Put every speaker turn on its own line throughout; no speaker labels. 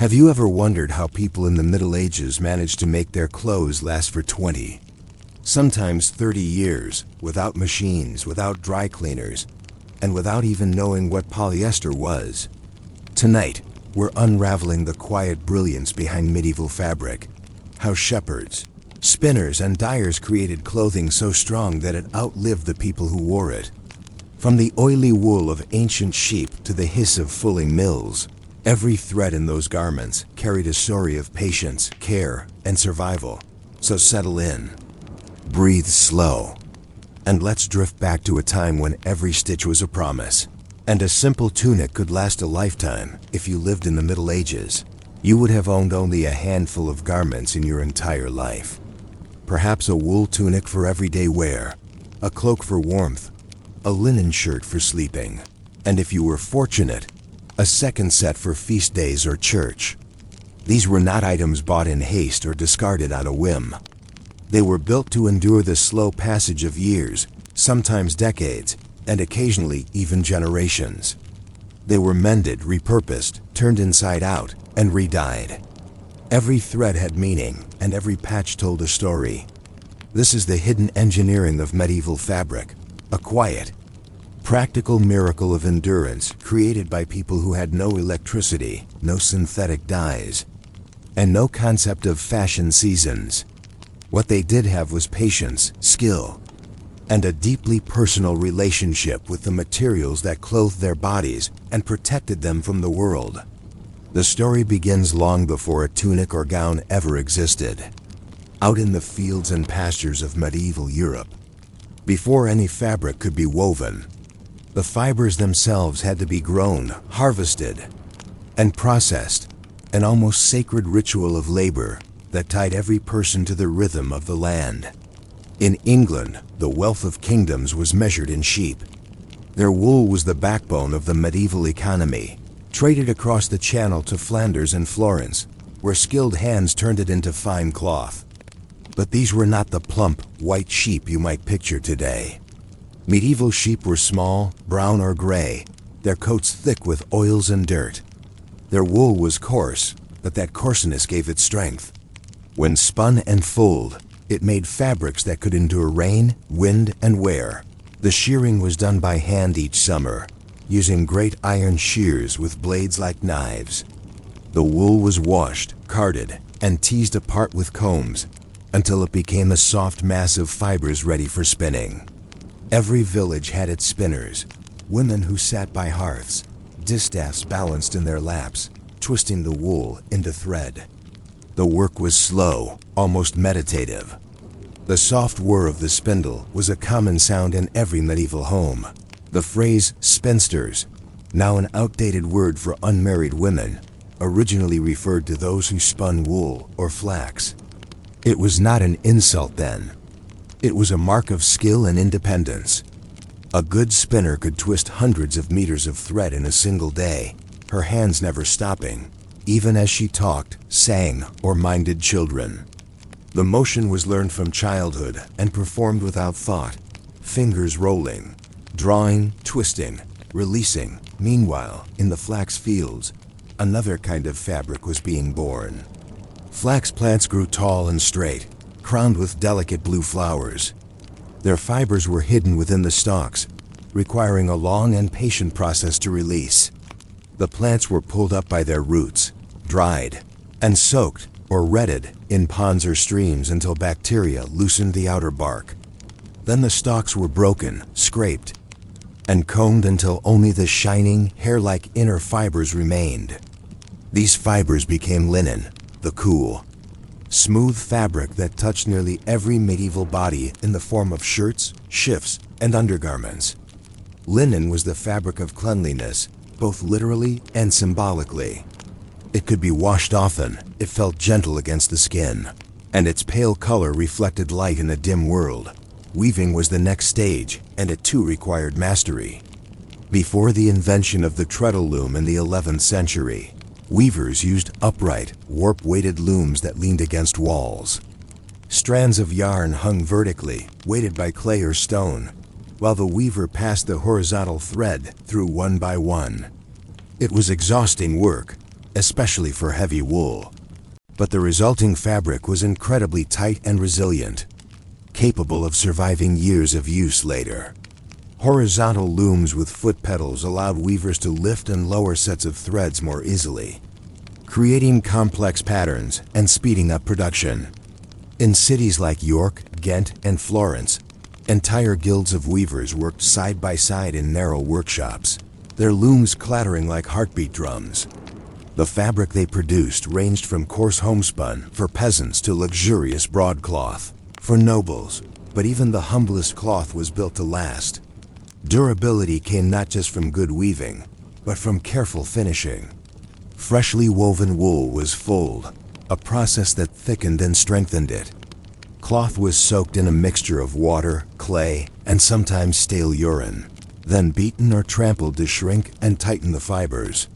Have you ever wondered how people in the Middle Ages managed to make their clothes last for 20, sometimes 30 years, without machines, without dry cleaners, and without even knowing what polyester was? Tonight, we're unraveling the quiet brilliance behind medieval fabric, how shepherds, spinners, and dyers created clothing so strong that it outlived the people who wore it. From the oily wool of ancient sheep to the hiss of fulling mills, every thread in those garments carried a story of patience, care, and survival. So settle in, breathe slow, and let's drift back to a time when every stitch was a promise. And a simple tunic could last a lifetime. If you lived in the Middle Ages, you would have owned only a handful of garments in your entire life. Perhaps a wool tunic for everyday wear, a cloak for warmth, a linen shirt for sleeping, and if you were fortunate, a second set for feast days or church. These were not items bought in haste or discarded on a whim. They were built to endure the slow passage of years, sometimes decades, and occasionally even generations. They were mended, repurposed, turned inside out, and re-dyed. Every thread had meaning, and every patch told a story. This is the hidden engineering of medieval fabric, a quiet, practical miracle of endurance created by people who had no electricity, no synthetic dyes, and no concept of fashion seasons. What they did have was patience, skill, and a deeply personal relationship with the materials that clothed their bodies and protected them from the world. The story begins long before a tunic or gown ever existed, out in the fields and pastures of medieval Europe. Before any fabric could be woven, the fibers themselves had to be grown, harvested, and processed, an almost sacred ritual of labor that tied every person to the rhythm of the land. In England, the wealth of kingdoms was measured in sheep. Their wool was the backbone of the medieval economy, traded across the Channel to Flanders and Florence, where skilled hands turned it into fine cloth. But these were not the plump, white sheep you might picture today. Medieval sheep were small, brown or gray, their coats thick with oils and dirt. Their wool was coarse, but that coarseness gave it strength. When spun and fulled, it made fabrics that could endure rain, wind, and wear. The shearing was done by hand each summer, using great iron shears with blades like knives. The wool was washed, carded, and teased apart with combs until it became a soft mass of fibers ready for spinning. Every village had its spinners, women who sat by hearths, distaffs balanced in their laps, twisting the wool into thread. The work was slow, almost meditative. The soft whir of the spindle was a common sound in every medieval home. The phrase spinsters, now an outdated word for unmarried women, originally referred to those who spun wool or flax. It was not an insult then. It was a mark of skill and independence. A good spinner could twist hundreds of meters of thread in a single day, her hands never stopping, even as she talked, sang, or minded children. The motion was learned from childhood and performed without thought, fingers rolling, drawing, twisting, releasing. Meanwhile, in the flax fields, another kind of fabric was being born. Flax plants grew tall and straight, crowned with delicate blue flowers. Their fibers were hidden within the stalks, requiring a long and patient process to release. The plants were pulled up by their roots, dried, and soaked or retted in ponds or streams until bacteria loosened the outer bark. Then the stalks were broken, scraped, and combed until only the shining, hair-like inner fibers remained. These fibers became linen, the cool, smooth fabric that touched nearly every medieval body in the form of shirts, shifts, and undergarments. Linen was the fabric of cleanliness, both literally and symbolically. It could be washed often, it felt gentle against the skin, and its pale color reflected light in a dim world. Weaving was the next stage, and it too required mastery. Before the invention of the treadle loom in the 11th century, weavers used upright, warp-weighted looms that leaned against walls. Strands of yarn hung vertically, weighted by clay or stone, while the weaver passed the horizontal thread through one by one. It was exhausting work, especially for heavy wool. But the resulting fabric was incredibly tight and resilient, capable of surviving years of use later. Horizontal looms with foot pedals allowed weavers to lift and lower sets of threads more easily, creating complex patterns and speeding up production. In cities like York, Ghent, and Florence, entire guilds of weavers worked side by side in narrow workshops, their looms clattering like heartbeat drums. The fabric they produced ranged from coarse homespun for peasants to luxurious broadcloth for nobles, but even the humblest cloth was built to last. Durability came not just from good weaving, but from careful finishing. Freshly woven wool was fulled, a process that thickened and strengthened it. Cloth was soaked in a mixture of water, clay, and sometimes stale urine, then beaten or trampled to shrink and tighten the fibers.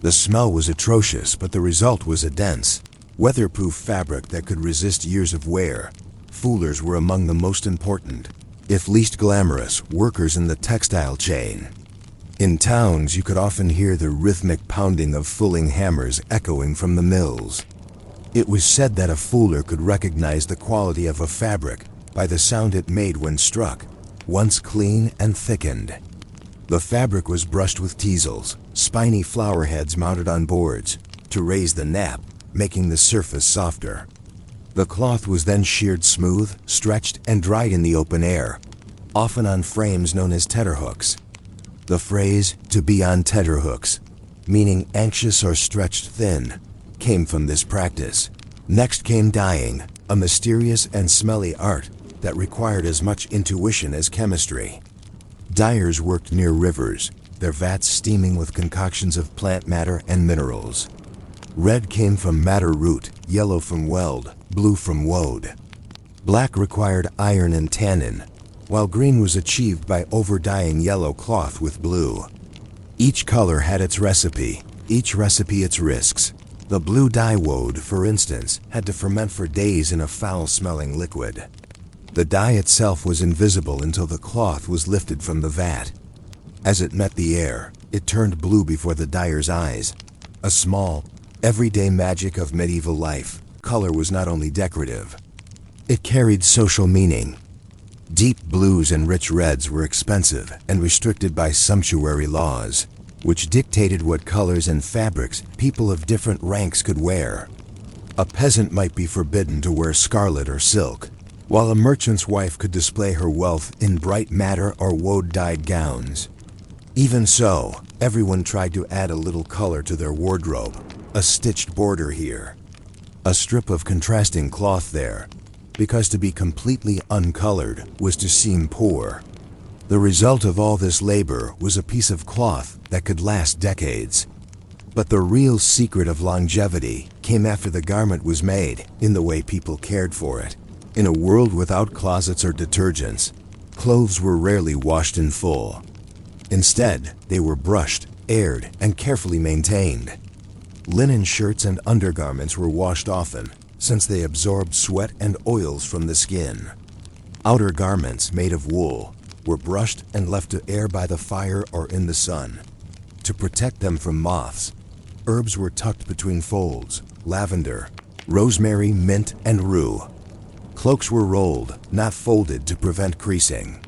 The smell was atrocious, but the result was a dense, weatherproof fabric that could resist years of wear. Fullers were among the most important, if least glamorous, workers in the textile chain. In towns, you could often hear the rhythmic pounding of fulling hammers echoing from the mills. It was said that a fuller could recognize the quality of a fabric by the sound it made when struck, once clean and thickened. The fabric was brushed with teasels, spiny flower heads mounted on boards, to raise the nap, making the surface softer. The cloth was then sheared smooth, stretched, and dried in the open air, often on frames known as tenterhooks. The phrase, "to be on tenterhooks," meaning anxious or stretched thin, came from this practice. Next came dyeing, a mysterious and smelly art that required as much intuition as chemistry. Dyers worked near rivers, their vats steaming with concoctions of plant matter and minerals. Red came from madder root, yellow from weld, blue from woad. Black required iron and tannin, while green was achieved by over-dyeing yellow cloth with blue. Each color had its recipe, each recipe its risks. The blue dye woad, for instance, had to ferment for days in a foul-smelling liquid. The dye itself was invisible until the cloth was lifted from the vat. As it met the air, it turned blue before the dyer's eyes. A small, everyday magic of medieval life, color was not only decorative. It carried social meaning. Deep blues and rich reds were expensive and restricted by sumptuary laws, which dictated what colors and fabrics people of different ranks could wear. A peasant might be forbidden to wear scarlet or silk, while a merchant's wife could display her wealth in bright madder or woad-dyed gowns. Even so, everyone tried to add a little color to their wardrobe, a stitched border here, a strip of contrasting cloth there, because to be completely uncolored was to seem poor. The result of all this labor was a piece of cloth that could last decades. But the real secret of longevity came after the garment was made, in the way people cared for it. In a world without closets or detergents, clothes were rarely washed in full. Instead, they were brushed, aired, and carefully maintained. Linen shirts and undergarments were washed often, since they absorbed sweat and oils from the skin. Outer garments, made of wool, were brushed and left to air by the fire or in the sun. To protect them from moths, herbs were tucked between folds: lavender, rosemary, mint, and rue. Cloaks were rolled, not folded, to prevent creasing.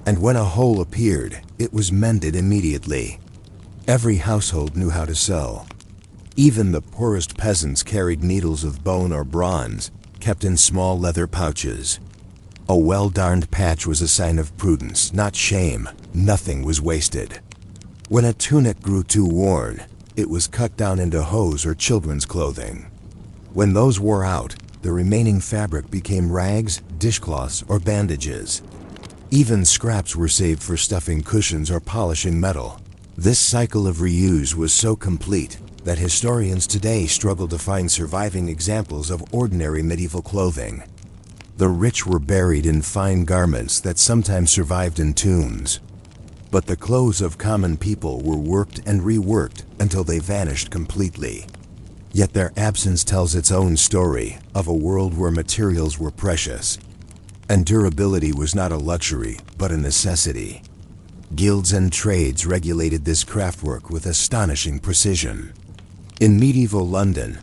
And when a hole appeared, it was mended immediately. Every household knew how to sew. Even the poorest peasants carried needles of bone or bronze, kept in small leather pouches. A well-darned patch was a sign of prudence, not shame. Nothing was wasted. When a tunic grew too worn, it was cut down into hose or children's clothing. When those wore out, the remaining fabric became rags, dishcloths, or bandages. Even scraps were saved for stuffing cushions or polishing metal. This cycle of reuse was so complete that historians today struggle to find surviving examples of ordinary medieval clothing. The rich were buried in fine garments that sometimes survived in tombs. But the clothes of common people were worked and reworked until they vanished completely. Yet their absence tells its own story of a world where materials were precious, and durability was not a luxury, but a necessity. Guilds and trades regulated this craftwork with astonishing precision. In medieval London,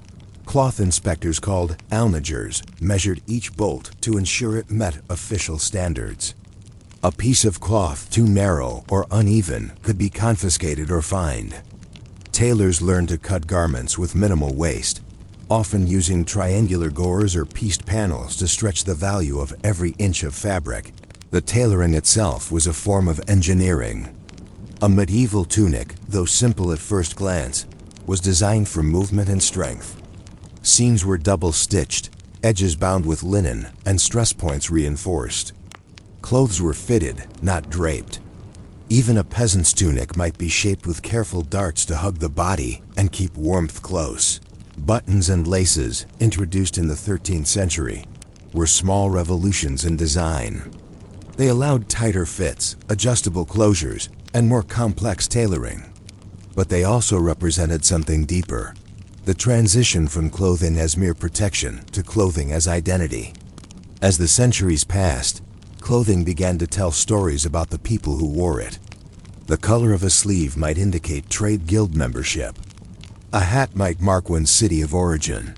cloth inspectors called alnagers measured each bolt to ensure it met official standards. A piece of cloth too narrow or uneven could be confiscated or fined. Tailors learned to cut garments with minimal waste, often using triangular gores or pieced panels to stretch the value of every inch of fabric. The tailoring itself was a form of engineering. A medieval tunic, though simple at first glance, was designed for movement and strength. Seams were double-stitched, edges bound with linen, and stress points reinforced. Clothes were fitted, not draped. Even a peasant's tunic might be shaped with careful darts to hug the body and keep warmth close. Buttons and laces, introduced in the 13th century, were small revolutions in design. They allowed tighter fits, adjustable closures, and more complex tailoring. But they also represented something deeper: the transition from clothing as mere protection to clothing as identity. As the centuries passed, clothing began to tell stories about the people who wore it. The color of a sleeve might indicate trade guild membership. A hat might mark one's city of origin.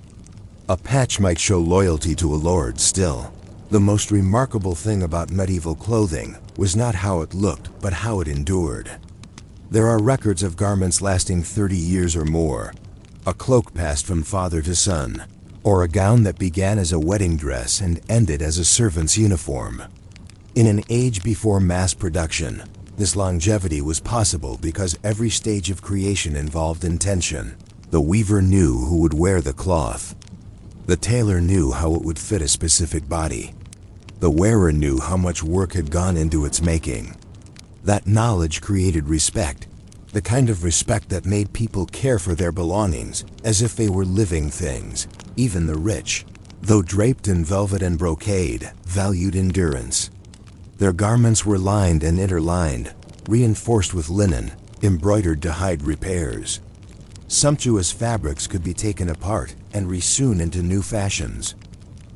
A patch might show loyalty to a lord. Still, the most remarkable thing about medieval clothing was not how it looked, but how it endured. There are records of garments lasting 30 years or more, a cloak passed from father to son, or a gown that began as a wedding dress and ended as a servant's uniform. In an age before mass production, this longevity was possible because every stage of creation involved intention. The weaver knew who would wear the cloth. The tailor knew how it would fit a specific body. The wearer knew how much work had gone into its making. That knowledge created respect, the kind of respect that made people care for their belongings as if they were living things. Even the rich, though draped in velvet and brocade, valued endurance. Their garments were lined and interlined, reinforced with linen, embroidered to hide repairs. Sumptuous fabrics could be taken apart and resewn into new fashions.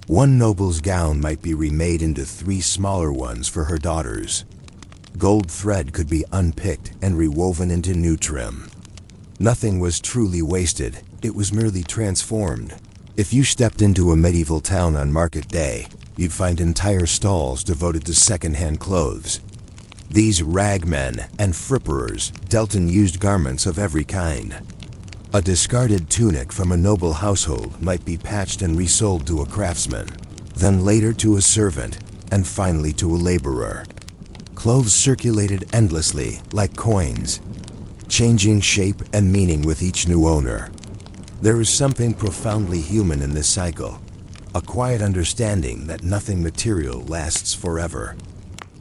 One noble's gown might be remade into 3 smaller ones for her daughters. Gold thread could be unpicked and rewoven into new trim. Nothing was truly wasted, it was merely transformed. If you stepped into a medieval town on market day, you'd find entire stalls devoted to second-hand clothes. These ragmen and fripperers dealt in used garments of every kind. A discarded tunic from a noble household might be patched and resold to a craftsman, then later to a servant, and finally to a laborer. Clothes circulated endlessly, like coins, changing shape and meaning with each new owner. There is something profoundly human in this cycle, a quiet understanding that nothing material lasts forever.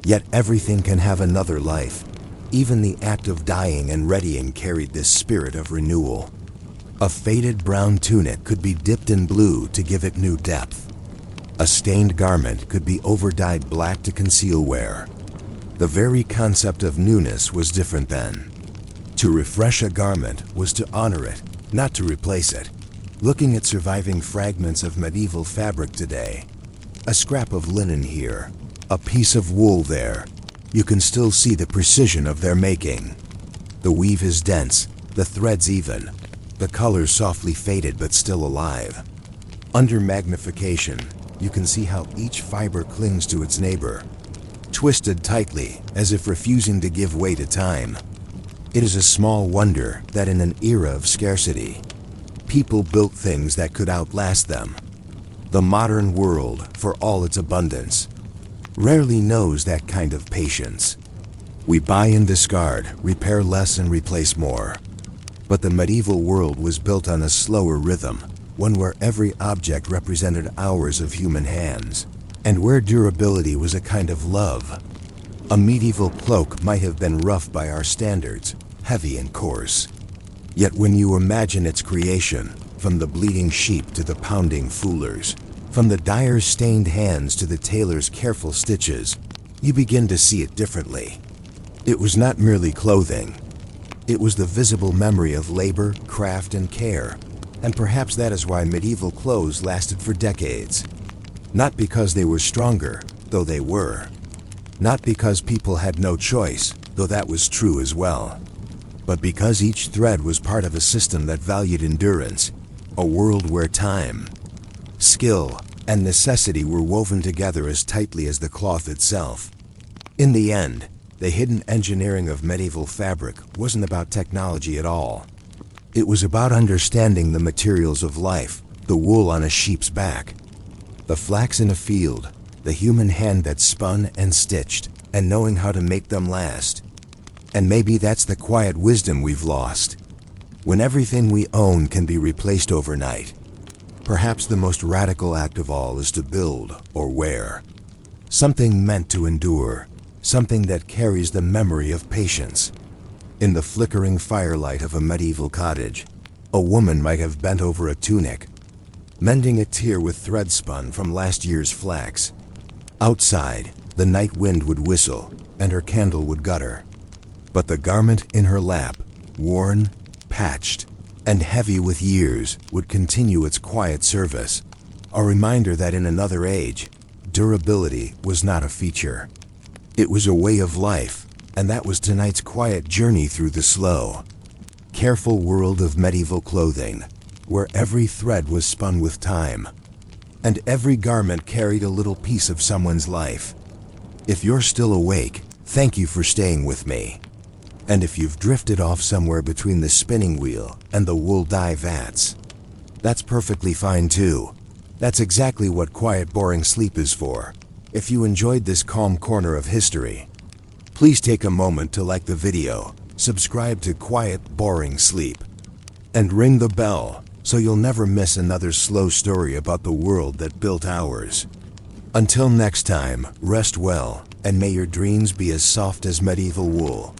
Yet everything can have another life. Even the act of dyeing and readying carried this spirit of renewal. A faded brown tunic could be dipped in blue to give it new depth. A stained garment could be overdyed black to conceal wear. The very concept of newness was different then. To refresh a garment was to honor it, not to replace it. Looking at surviving fragments of medieval fabric today, a scrap of linen here, a piece of wool there, you can still see the precision of their making. The weave is dense, the threads even, the colors softly faded but still alive. Under magnification, you can see how each fiber clings to its neighbor, twisted tightly as if refusing to give way to time. It is a small wonder that in an era of scarcity, people built things that could outlast them. The modern world, for all its abundance, rarely knows that kind of patience. We buy and discard, repair less and replace more. But the medieval world was built on a slower rhythm, one where every object represented hours of human hands, and where durability was a kind of love. A medieval cloak might have been rough by our standards, heavy and coarse. Yet when you imagine its creation, from the bleeding sheep to the pounding fullers, from the dyer's stained hands to the tailor's careful stitches, you begin to see it differently. It was not merely clothing. It was the visible memory of labor, craft, and care. And perhaps that is why medieval clothes lasted for decades. Not because they were stronger, though they were. Not because people had no choice, though that was true as well. But because each thread was part of a system that valued endurance, a world where time, skill, and necessity were woven together as tightly as the cloth itself. In the end, the hidden engineering of medieval fabric wasn't about technology at all. It was about understanding the materials of life, the wool on a sheep's back, the flax in a field, the human hand that spun and stitched, and knowing how to make them last. And maybe that's the quiet wisdom we've lost. When everything we own can be replaced overnight, perhaps the most radical act of all is to build or wear something meant to endure, something that carries the memory of patience. In the flickering firelight of a medieval cottage, a woman might have bent over a tunic, mending a tear with thread spun from last year's flax. Outside, the night wind would whistle and her candle would gutter. But the garment in her lap, worn, patched, and heavy with years, would continue its quiet service, a reminder that in another age, durability was not a feature. It was a way of life, and that was tonight's quiet journey through the slow, careful world of medieval clothing, where every thread was spun with time, and every garment carried a little piece of someone's life. If you're still awake, thank you for staying with me. And if you've drifted off somewhere between the spinning wheel and the wool dye vats, that's perfectly fine too. That's exactly what quiet, boring sleep is for. If you enjoyed this calm corner of history, please take a moment to like the video, subscribe to Quiet, Boring Sleep, and ring the bell so you'll never miss another slow story about the world that built ours. Until next time, rest well, and may your dreams be as soft as medieval wool.